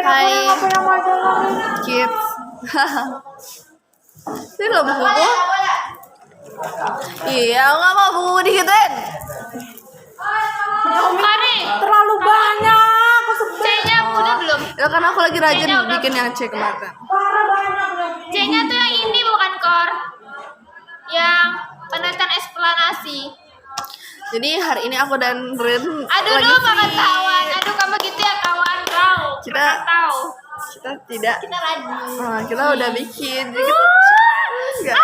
Hai kids. Ini lo buku. Iya, nggak mau buku digituin. Mari. Terlalu banyak. C-nya udah belum? Ya kan aku lagi rajin C-nya udah. bikin yang C kemarin. C-nya tuh yang ini bukan Kor. Yang penelitian eksplanasi. Jadi hari ini aku dan Rin Aduh lagi dulu makan free. kawan. Aduh kamu gitu ya kawan kau. Kita- tahu. Kita tidak. Kita rajin. Kita udah bikin. Jadi kita nggak.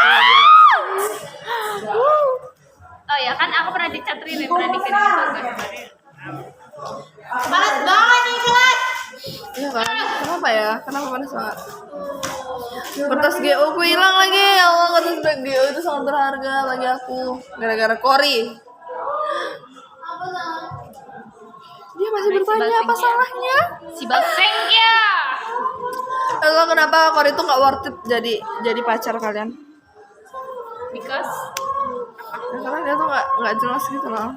Oh ya kan aku pernah dicat Rin, pernah dikirim tugas. Panas banget nih kelas. Iya kan? Kenapa ya? Kenapa panas banget? Kertas GO ku hilang lagi. Ya Allah, kertas GO itu sangat berharga bagi aku. Gara-gara Kori. Dia masih bertanya apa salahnya? Si Baseng ya. Lalu kenapa Kori itu nggak worth it jadi pacar kalian? Because Ya, karena dia tuh nggak jelas gitu loh.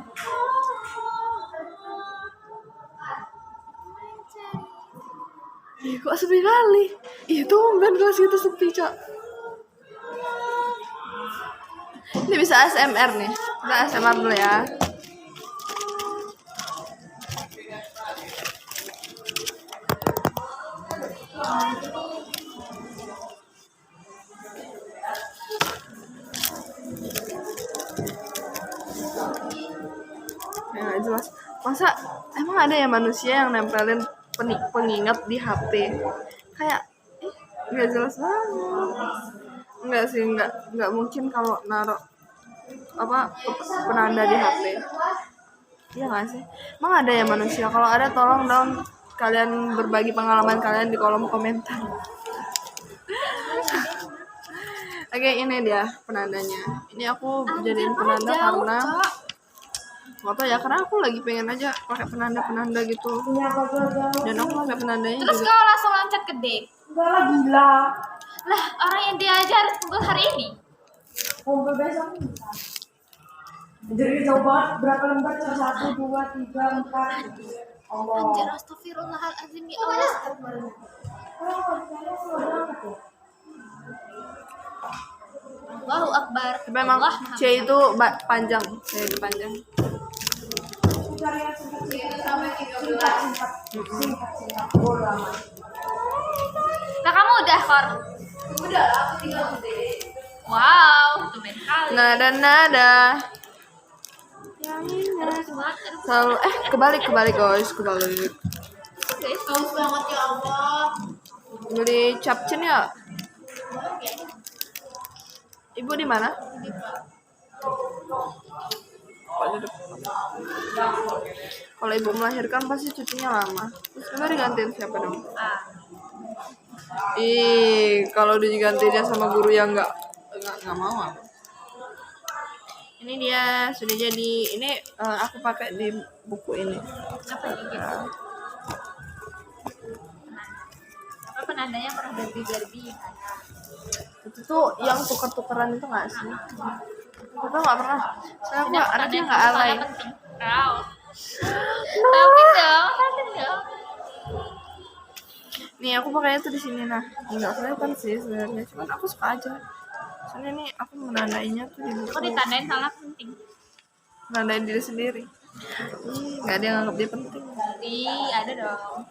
Ih, kok sepi kali? Ih, tumben kelas gitu sepi, Cok. Ini bisa ASMR nih. Kita ASMR dulu ya. Ya, nggak jelas. Masa emang ada ya manusia yang nempelin pengingat di HP? Kayak nggak jelas banget. Enggak sih, nggak mungkin kalau naruh penanda di HP. Iya nggak sih? Emang ada ya manusia? Kalau ada tolong dong kalian berbagi pengalaman kalian di kolom komentar. Oke, ini dia penandanya. Ini aku jadiin penanda karena nggak tahu ya, karena aku lagi pengen aja pakai penanda gitu. Dan aku pakai penandanya terus juga. kau langsung loncat ke D. Enggak lah, gila. Lah orang yang diajar harus kumpul hari ini. Kumpul besok bisa. Jadi jauh banget. Berapa lembar? 1, 2, 3, 4. Allah. Anjir astagfirullahaladzim ya Allah. Allahu Akbar. Tapi memang Allah C itu panjang, C itu panjang. Cari yang singkat. Bodoh amat. Nah kamu udah Kor? Udah lah, aku tinggal gede. Wow, tumben kali. Nada. Terus banget. Selalu kebalik guys, kebalik. Guys, Haus banget ya Allah. Beli capcin ya? Ibu di mana? Kalau ibu melahirkan pasti cutinya lama. Terus coba digantiin siapa dong? Kalau digantinya sama guru yang nggak mau aku. Ini dia sudah jadi. Ini aku pakai di buku ini. apa ini? Apa penandanya pernah berbi-berbi? Itu tuh yang tuker-tukeran itu nggak sih? Aku nggak pernah. Saya aku anaknya nggak alay. Penting. Kau. Tapi dong. Nih aku pakainya tuh di sini nah. Nggak kelihatan sih sebenarnya. Cuman aku suka aja. Soalnya nih aku menandainya tuh di buku. Aku ditandain salah penting. Menandain diri sendiri. Nggak ada yang nganggap dia penting. Ih, ada dong.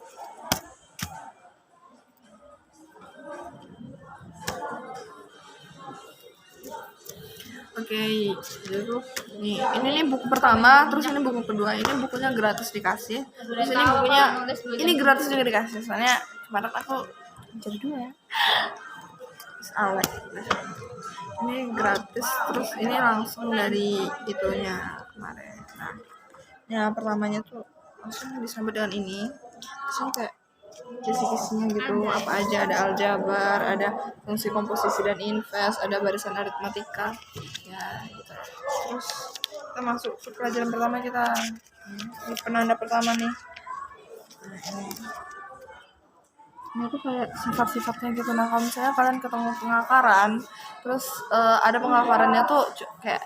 Oke, jadi tuh ini buku pertama, terus ini buku kedua. Ini bukunya gratis dikasih. Terus ini bukunya ini gratis juga dikasih. Soalnya kemarin aku jadi 2 ya. Terus alay. Ini gratis, terus ini langsung dari itunya kemarin. Nah, yang pertamanya tuh langsung disambut dengan ini. Terus ini kayak kisi-kisinya gitu, apa aja, ada aljabar, ada fungsi komposisi dan invers, ada barisan aritmatika ya gitu. Terus kita masuk ke pelajaran pertama kita. Ini penanda pertama nih. Nah, ini tuh kayak sifat-sifatnya gitu. Nah kalau misalnya kalian ketemu pengakaran, terus ada pengakarannya tuh kayak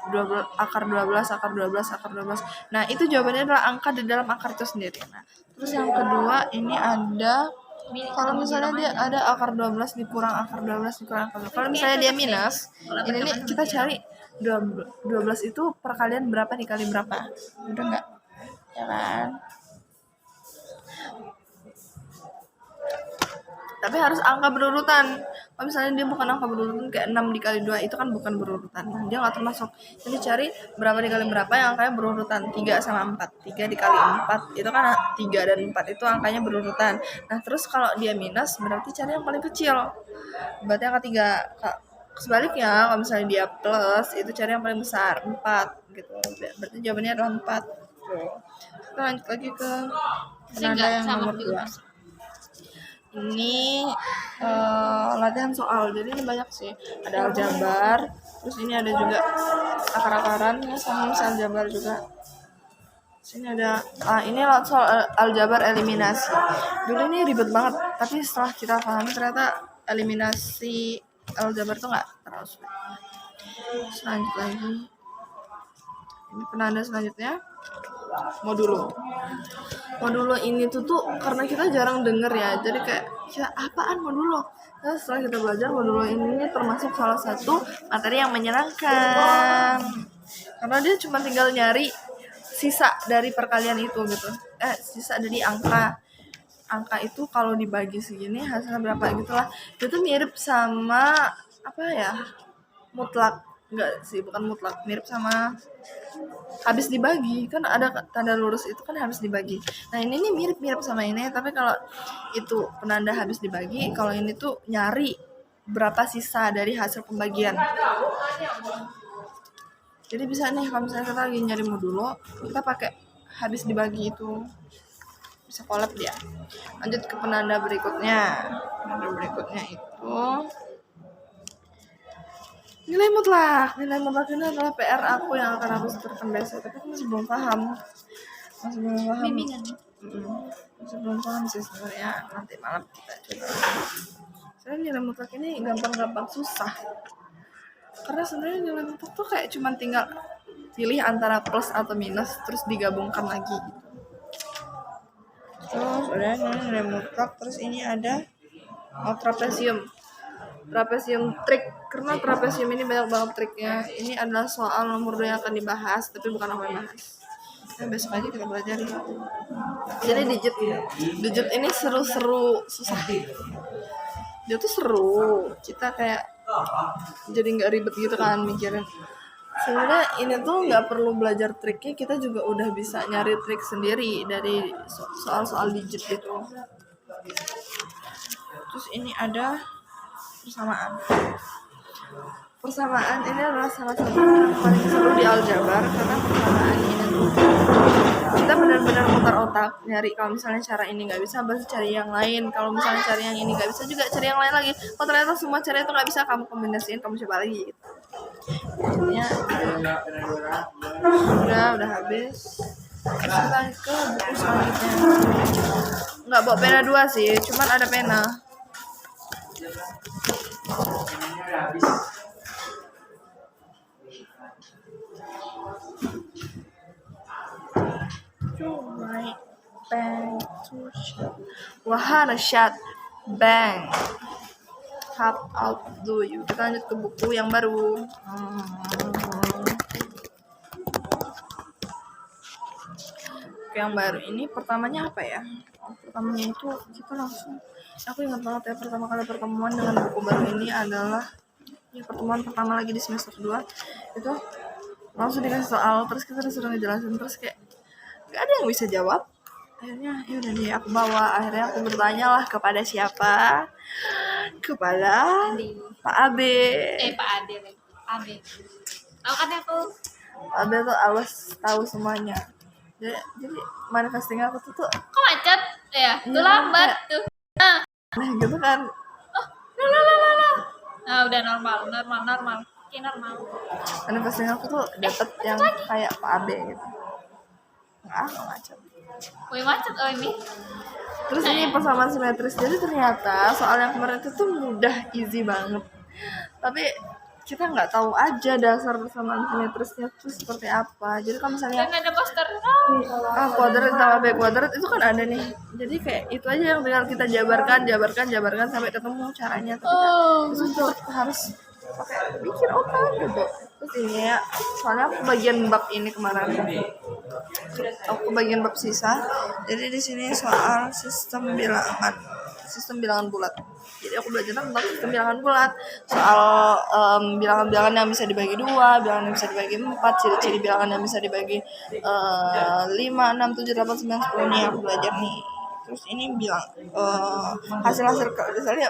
akar 12. Nah itu jawabannya adalah angka di dalam akar itu sendiri. Nah terus yang kedua ini ada Kalau misalnya dia ada akar 12 dikurang akar 12 dikurang akar 12. Kalau misalnya dia minus, ini nih kita cari 12 itu perkalian berapa dikali berapa. Udah enggak? Ya kan? Tapi harus angka berurutan. Kalau misalnya dia bukan angka berurutan kayak 6 dikali 2 itu kan bukan berurutan. Nah, dia nggak termasuk. Jadi cari berapa dikali berapa yang angkanya berurutan. 3 sama 4. 3 dikali 4 itu kan 3 dan 4 itu angkanya berurutan. Nah, terus kalau dia minus berarti cari yang paling kecil. Berarti angka 3. Sebaliknya kalau misalnya dia plus itu cari yang paling besar 4 gitu. Berarti jawabannya adalah 4. Kita lanjut lagi ke penanda yang nomor 2. Ini latihan soal, jadi ini banyak sih, ada aljabar, terus ini ada juga akar-akaran ya, sama misal aljabar juga. Sini ada ini soal aljabar eliminasi. Dulu ini ribet banget, tapi setelah kita paham ternyata eliminasi aljabar itu nggak terlalu sulit. Selanjut lagi, ini penanda selanjutnya modulo ini tuh karena kita jarang denger ya, jadi kayak ya apaan modulo. Nah, setelah kita belajar modulo ini termasuk salah satu materi yang menyenangkan karena dia cuma tinggal nyari sisa dari perkalian itu gitu, sisa dari angka itu kalau dibagi segini hasilnya berapa gitulah. Itu mirip sama apa ya, mutlak. Enggak sih, bukan mutlak, mirip sama habis dibagi, kan ada tanda lurus itu kan habis dibagi. Nah ini nih mirip sama ini, tapi kalau itu penanda habis dibagi, kalau ini tuh nyari berapa sisa dari hasil pembagian. Jadi bisa nih kalau misalnya kita lagi nyari modulo, kita pakai habis dibagi itu, bisa collab dia. Lanjut ke penanda berikutnya. Penanda berikutnya itu nilai mutlak ini adalah PR aku yang akan aku setorkan besok, tapi aku masih belum paham. Bimbingan. Masih belum paham sih sebenarnya. Nanti malam kita coba. Soalnya nilai mutlak ini gampang susah. Karena sebenarnya nilai mutlak tuh kayak cuma tinggal pilih antara plus atau minus terus digabungkan lagi. Terus ada nilai mutlak, terus ini ada trapesium trik, karena trapesium ini banyak banget triknya. Ini adalah soal nomor 2 yang akan dibahas, tapi bukan aku yang bahas. Nah, besok aja kita belajar. Jadi digit ini seru susah. Dia tuh seru, kita kayak jadi nggak ribet gitu kan mikirin. Sebenarnya ini tuh nggak perlu belajar triknya, kita juga udah bisa nyari trik sendiri dari soal-soal digit itu. Terus ini ada persamaan ini adalah salah satu yang paling seru di aljabar, karena persamaan ini tuh kita benar-benar mutar otak nyari. Kalau misalnya cara ini nggak bisa, baru cari yang lain. Kalau misalnya cari yang ini nggak bisa, juga cari yang lain lagi. Kalau ternyata semua cara itu nggak bisa, kamu kombinasiin, kamu coba lagi gitu. Jadinya udah habis. Terus kita ke buku selanjutnya. Nggak bawa pena 2 sih, cuman ada pena. Bang wahana shot bang hop out do you. Kita lanjut ke buku yang baru. Buku yang baru ini pertamanya apa ya? Pertamanya itu kita langsung, aku ingat banget ya, pertama kali pertemuan dengan buku baru ini adalah ya pertemuan pertama lagi di semester 2 itu langsung dikasih soal, terus kita disuruh ngejelasin, terus kayak gak ada yang bisa jawab. Akhirnya ya udah deh aku bawa, akhirnya aku bertanya lah kepada siapa, kepada Pak Abe. Pak Abe tahu kan aku? Pak Abe tuh awas tahu semuanya. Jadi manifesting aku tuh kok macet ya, tuh lambat tuh. Nah gitu kan. Nah udah normal. Oke, normal. Manifesting aku tuh dapet yang kayak Pak Abe gitu. Nggak macet. Wih macet ini. Terus ini persamaan simetris. Jadi ternyata soal yang kemarin itu tuh mudah, easy banget. Tapi kita nggak tahu aja dasar persamaan simetrisnya tuh seperti apa. Jadi kalau misalnya Dan ada poster. kuadrat tambah b kuadrat itu kan ada nih. Jadi kayak itu aja yang tinggal kita jabarkan sampai ketemu caranya. Tapi itu tetap harus pakai pikir otak gitu. Terus ini ya, soalnya aku bagian bab ini kemarin. Aku bagian bab sisa. Jadi di sini soal sistem bilangan bulat. Jadi aku belajar tentang sistem bilangan bulat, soal bilangan-bilangan yang bisa dibagi 2, bilangan yang bisa dibagi 4, ciri-ciri bilangan yang bisa dibagi 5, 6, 7, 8, 9, 10 nih aku belajar nih. Terus ini bilang hasil-hasil misalnya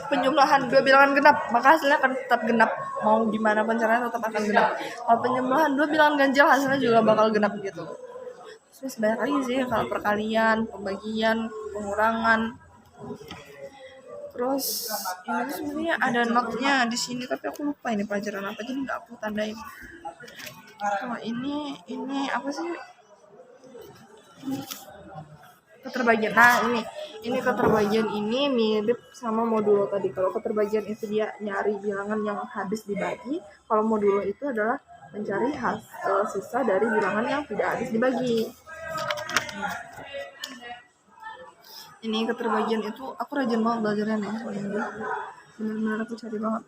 penjumlahan 2 bilangan genap, maka hasilnya akan tetap genap. Mau gimana pun caranya tetap akan genap. Kalau penjumlahan 2 bilangan ganjil hasilnya juga bakal genap gitu. Terus banyak lagi sih kalau perkalian, pembagian, pengurangan. Terus ini sebenarnya ada notnya di sini tapi aku lupa ini pelajaran apa jadi nggak aku tandain. Kalau ini apa sih? Keterbagian. Nah ini keterbagian ini mirip sama modulo tadi. Kalau keterbagian itu dia nyari bilangan yang habis dibagi, kalau modulo itu adalah mencari hasil sisa dari bilangan yang tidak habis dibagi. Ini keterbagian itu aku rajin banget belajarnya nih soal ini, benar-benar aku cari banget.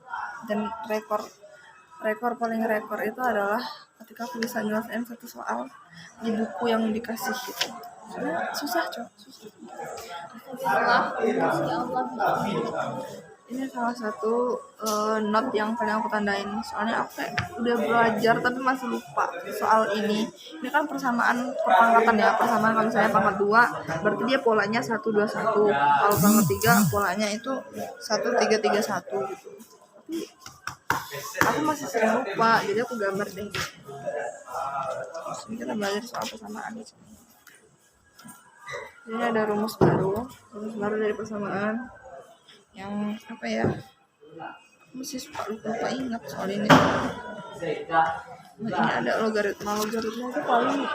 Dan rekor paling rekor itu adalah ketika aku bisa nyelesain satu soal di buku yang dikasih gitu. Soalnya susah. Ini salah satu not yang paling aku tandain, soalnya aku kayak udah belajar tapi masih lupa soal ini. Ini kan persamaan perpangkatan ya, persamaan kalau misalnya pangkat 2 berarti dia polanya 1, 2, 1. Kalau pangkat 3 polanya itu 1, 3, 3, 1 gitu. Tapi aku masih sering lupa, jadi aku gambar deh gitu. Terus ini kita belajar soal persamaan di sini. Ini ada rumus baru dari persamaan yang apa ya, masih suka lupa ingat soal ini. Ini ada logaritma itu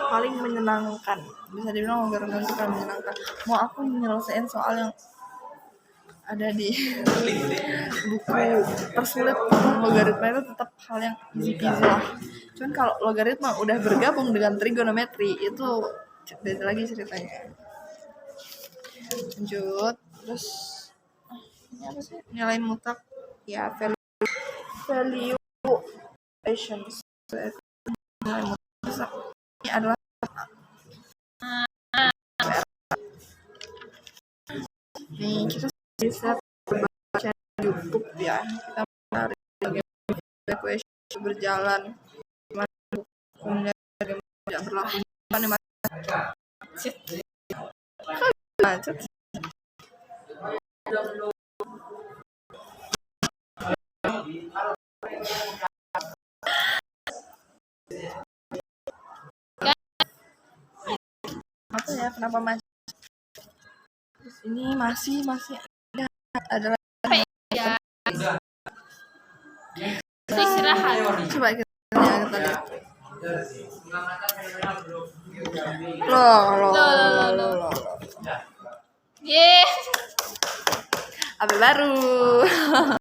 paling menyenangkan, bisa dibilang logaritma itu paling menyenangkan. Mau aku menyelesaikan soal yang ada di buku tersulit, logaritma itu tetap hal yang easy lah. Cuman kalau logaritma udah bergabung dengan trigonometri itu beda lagi ceritanya. Lanjut, terus ini apa sih? Nilai mutlak ya, valuations. Nilai mutlak ini adalah nih kita bisa baca di YouTube ya, kita mencari bagaimana equation berjalan, gimana hukumnya, tidak berlaku, macet. Apa ya, kenapa macet? Terus ini masih ada Ya. Istirahat. coba kita lihat tadi. Loh. Ye. Apa baru?